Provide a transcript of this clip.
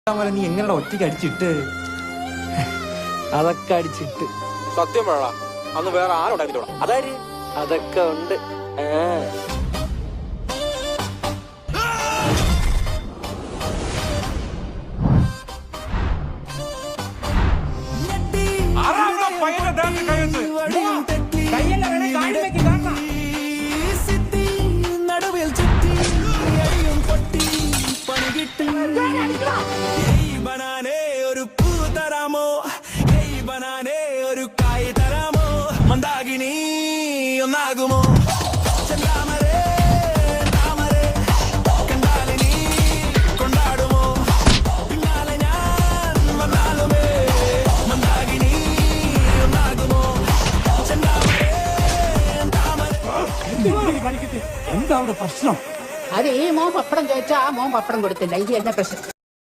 നീ എങ്ങനെ ഒറ്റയ്ക്ക് അടിച്ചിട്ട്? അതൊക്കെ അടിച്ചിട്ട് സത്യം പറയടാ, അന്ന് വേറെ ആരുണ്ടായിരുന്നോടാ? അതാര്? അതൊക്കെ ഉണ്ട്. ഒരു പൂ തരാമോ, ഒരു കായ് തരാമോ, മന്ദാകിനി ഒന്നാകുമോ, ചെന്താമരേ താമരേ കണ്ടാലിനി കൊണ്ടാടുമോ, പിന്നാലെ ഞാൻ വന്നാലുമേ മന്ദാകിനി ഒന്നാകുമോ, ചെന്താമരേ താമരേ. എന്താ അവിടെ പ്രശ്നം? അത് ഈ മോൻ പപ്പടം ചോദിച്ചാ ആ മോൻ പപ്പടം കൊടുത്തില്ല. ഇത് എന്നെ പ്രശ്നം.